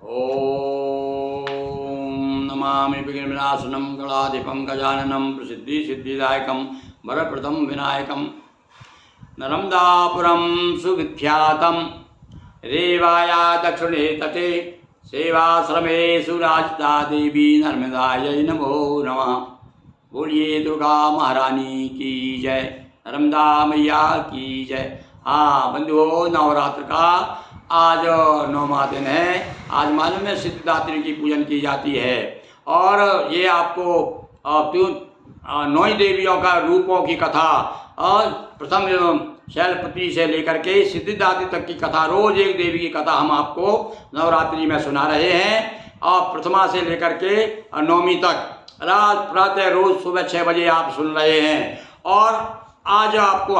ओम नमामि विघ्नविनाशनं गणाधिपं गजाननं प्रसिद्धिसिद्धिदायकं वरप्रदं विनायकं नर्मदापुरं सुविख्यातं रेवाया दक्षिणे तटे सेवाश्रमेषु राजता देवी नर्मदायै नमो नमः। बोलिए दुर्गा महारानी की जय, नर्मदा मैया की जय। हाँ बंधुओं, नवरात्र का आज 9वां दिन है। आज मालूम है सिद्धिदात्री की पूजन की जाती है और ये आपको 9 देवियों का रूपों की कथा और प्रथम शैलपुत्री से लेकर के सिद्धिदात्री तक की कथा, रोज एक देवी की कथा हम आपको नवरात्रि में सुना रहे हैं। और प्रथमा से लेकर के 9वीं तक रात प्रातः रोज सुबह 6 बजे आप सुन रहे हैं। और आज आपको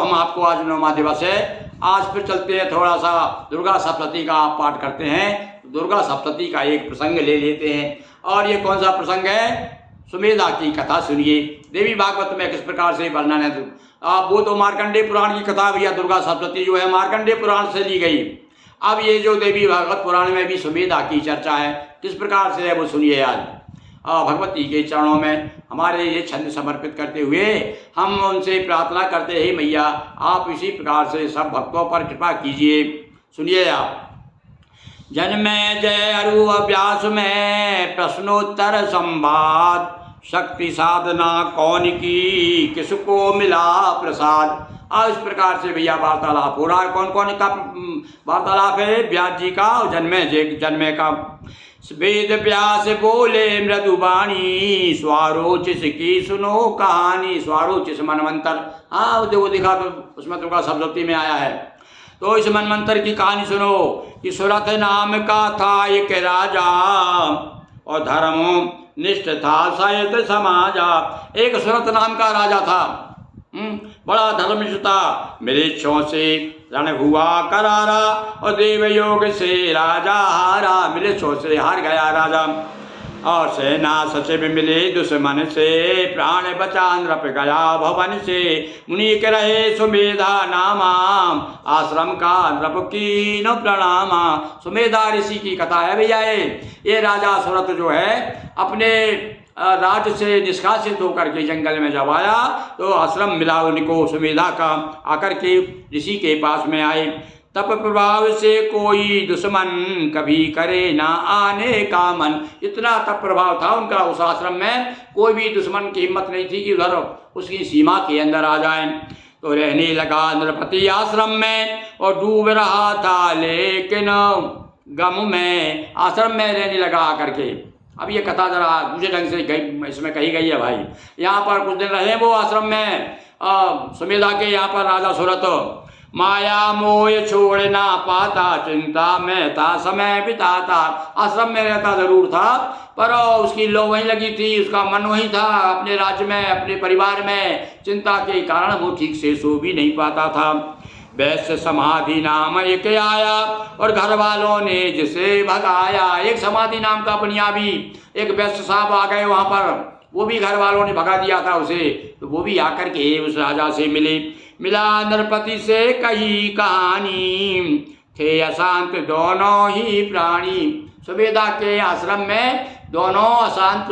आज 9वां दिवस है। आज फिर चलते हैं, थोड़ा सा दुर्गा सप्तशती का आप पाठ करते हैं। दुर्गा सप्तशती का एक प्रसंग ले लेते हैं। और ये कौन सा प्रसंग है? सुमेधा की कथा सुनिए। देवी भागवत में किस प्रकार से वर्णन है। वो तो मार्कंडेय पुराण की कथा भैया, दुर्गा सप्तशती जो है मार्कंडेय पुराण से ली गई। अब ये जो देवी भागवत पुराण में भी सुमेधा की चर्चा है, किस प्रकार से है वो सुनिए। आज भगवती के चरणों में हमारे ये छंद समर्पित करते हुए हम उनसे प्रार्थना करते हैं, मैया आप इसी प्रकार से सब भक्तों पर कृपा कीजिए। सुनिए आप। जन्मे जय अरु अभ्यास में प्रश्नोत्तर संवाद, शक्ति साधना कौन की किसको मिला प्रसाद। और इस प्रकार से भैया वार्तालाप हो रहा है। कौन कौन का वार्तालाप है? व्यास जी का और जन्मे का। वेद व्यास बोले मृदुबाणी, स्वारोचिस की सुनो कहानी। स्वारोचिस मनवंतर, हाँ वो दिखा तो उसमें दुर्गा सप्तशती में आया है। तो इस मनवंतर की कहानी सुनो कि सुरथ नाम का था एक राजा, और धर्म निष्ठ था सहित समाजा। एक सुरथ नाम का राजा था, बड़ा धर्मनिष्ठ था। मृक्षों से रण हुआ करारा, और देवयोग से राजा हारा। मृक्षों से हार गया राजा, और सेना सचिव मिले दुश्मन से, प्राण बचा नृप गया भवन से। मुनि के रहे सुमेधा नामा, आश्रम का नृप की न प्रणामा। सुमेधा ऋषि की कथा है भैया। ये राजा सुरथ जो है अपने राज्य से निष्कासित होकर के जंगल में जब आया तो आश्रम मिला उनको सुमेधा का। आकर के ऋषि के पास में आए। तप प्रभाव से कोई दुश्मन, कभी करे ना आने का मन। इतना तप प्रभाव था उनका उस आश्रम में, कोई भी दुश्मन की हिम्मत नहीं थी कि उधर उसकी सीमा के अंदर आ जाए। तो रहने लगा नृपति आश्रम में, और डूब रहा था लेकिन गम में। आश्रम में रहने लगा आकर के। अब ये कथा जरा दूसरे ढंग से इसमें कही गई है भाई। यहाँ पर कुछ दिन रहे वो आश्रम में सुमेधा के। यहाँ पर राजा सुरथ माया मोह छोड़ ना पाता, चिंता में था समय बिताता। आश्रम में रहता जरूर था पर उसकी लो वहीं लगी थी, उसका मन वहीं था अपने राज्य में, अपने परिवार में। चिंता के कारण वो ठीक से सो भी नहीं पाता था। वैश्य समाधि नाम एक आया, और घर वालों ने जिसे भगाया। एक समाधि नाम का बुनियादी एक वैश्य साहब आ गए वहाँ पर, वो भी घर वालों ने भगा दिया था उसे। तो वो भी आकर के उस राजा से मिला नरपति से कही कहानी, थे अशांत दोनों ही प्राणी। सुमेधा के आश्रम में दोनों अशांत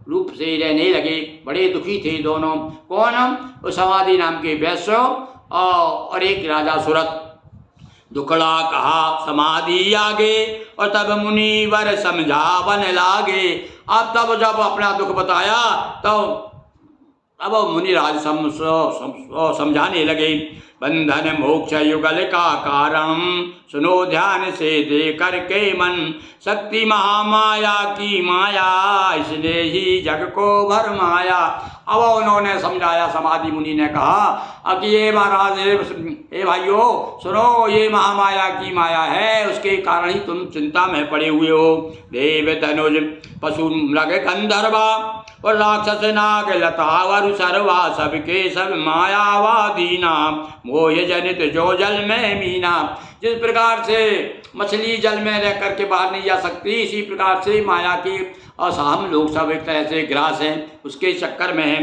रूप से रहने लगे, बड़े दुखी थे दोनों। कौन? उस समाधि नाम के वैश्य और एक राजा सुरथ। दुखड़ा कहा समाधि आगे, और तब मुनिवर समझावन लागे। अब तब जब अपना दुख बताया तो अब मुनिराज समझाने लगे। बंधन मोक्ष युगल का कारण, सुनो ध्यान से दे करके मन। शक्ति महामाया की माया, इसलिए ही जग को भरमाया। अब उन्होंने समझाया, समाधि मुनि ने कहा कि ये महाराज हे भाइयों सुनो, ये महामाया की माया है, उसके कारण ही तुम चिंता में पड़े हुए हो। देव धनुज पशु मृग गंधर्वा, और राक्षस नाग लता वर सर्वा, सबके सब मायावादी नाम। मोह जनित जो जल में मीना। जिस प्रकार से मछली जल में रह करके बाहर नहीं जा सकती, इसी प्रकार से माया की हम लोग सब एक तरह से ग्रास हैं, उसके चक्कर में हैं।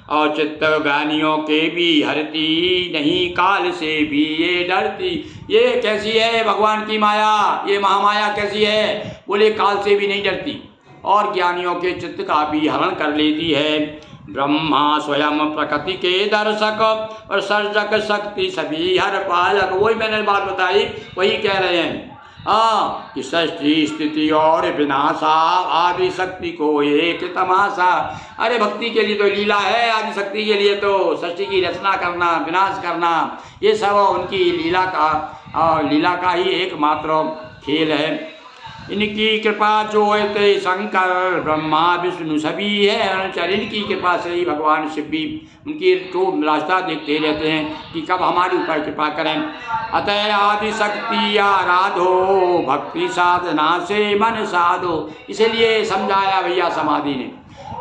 और चित्त ज्ञानियों के भी हरती, नहीं काल से भी ये डरती। ये कैसी है भगवान की माया, ये महामाया कैसी है? बोले काल से भी नहीं डरती और ज्ञानियों के चित्त का भी हरण कर लेती है। ब्रह्मा स्वयं प्रकृति के दर्शक और सर्जक शक्ति सभी हर पालक। वही मैंने बात बताई, वही कह रहे हैं कि सृष्टि स्थिति और विनाशा, आदि शक्ति को एक तमाशा। अरे भक्ति के लिए तो लीला है, आदि शक्ति के लिए तो सृष्टि की रचना करना, विनाश करना, ये सब उनकी लीला का ही एकमात्र खेल है। इनकी कृपा जो ते शंकर ब्रह्मा विष्णु सभी है अनुचर। इनकी कृपा से ही भगवान शिव भी उनकी तो रास्ता देखते रहते हैं कि कब हमारे ऊपर कृपा करें। अतः आदि शक्ति आराधो, भक्ति साधना से मन साधो। इसीलिए समझाया भैया समाधि ने,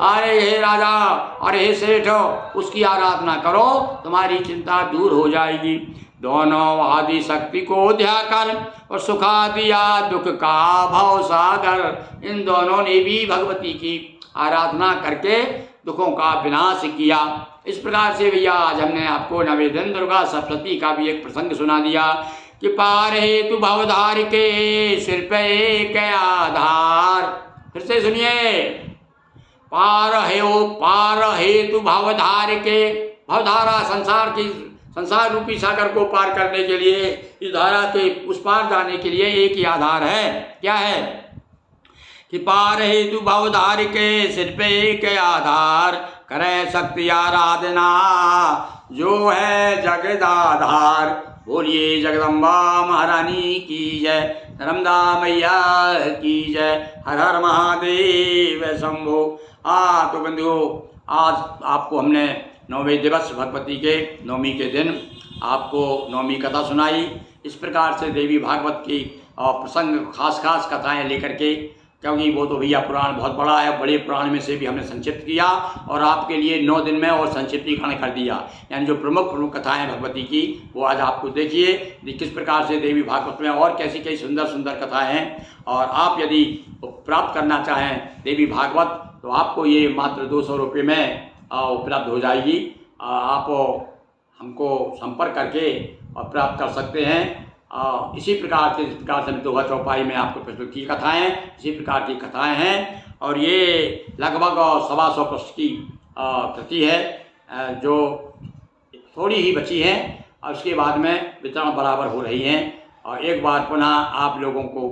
अरे हे राजा, अरे हे सेठ, उसकी आराधना करो, तुम्हारी चिंता दूर हो जाएगी। दोनों आदि शक्ति को ध्याकर और सुखा दिया दुख का भव सागर। इन दोनों ने भी भगवती की आराधना करके दुखों का विनाश किया। इस प्रकार से भैया आज हमने आपको नवेदन दुर्गा सप्तशती का भी एक प्रसंग सुना दिया कि पार हेतु भवधार के सिर पे एक आधार। फिर से सुनिए, पार हेतु भवधार के, भवधारा संसार रूपी सागर को पार करने के लिए, इस धारा के उस पार जाने के लिए एक ही आधार है। क्या है कि पार हेतु भवधार के सिर पे एक आधार, करे शक्ति आराधना जो है जगदाधार। बोलिए जगदम्बा महारानी की जय, नर्मदा मैया की जय, हर हर महादेव शंभो। तो बंधुओं, आज आपको हमने 9वें दिवस भगवती के नवमी के दिन आपको नवमी कथा सुनाई। इस प्रकार से देवी भागवत की प्रसंग खास कथाएं लेकर के, क्योंकि वो तो भैया पुराण बहुत बड़ा है, बड़े पुराण में से भी हमने संक्षिप्त किया और आपके लिए 9 दिन में और संक्षिप्तीकरण कर दिया। यानी जो प्रमुख कथाएं भगवती की वो आज आपको देखिए किस प्रकार से देवी भागवत में और कैसी सुंदर कथाएं हैं। और आप यदि प्राप्त करना चाहें देवी भागवत तो आपको ये मात्र 200 रुपये में उपलब्ध हो जाएगी। आप हमको संपर्क करके और प्राप्त कर सकते हैं। इसी प्रकार से जिस प्रकार से दोहा चौपाई में आपको प्रस्तुत की कथाएँ, इसी प्रकार की कथाएं हैं और ये लगभग 125 पृष्ठ की कृति है जो थोड़ी ही बची हैं और उसके बाद में वितरण बराबर हो रही हैं। और एक बार पुनः आप लोगों को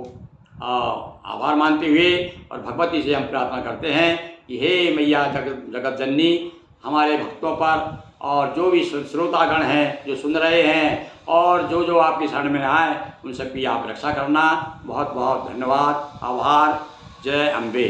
आभार मानते हुए और भगवती से हम प्रार्थना करते हैं कि हे मैया जगत जननी, हमारे भक्तों पर और जो भी श्रोतागण हैं जो सुन रहे हैं और जो आपकी शरण में आए उन सब की आप रक्षा करना। बहुत बहुत धन्यवाद, आभार। जय अम्बे।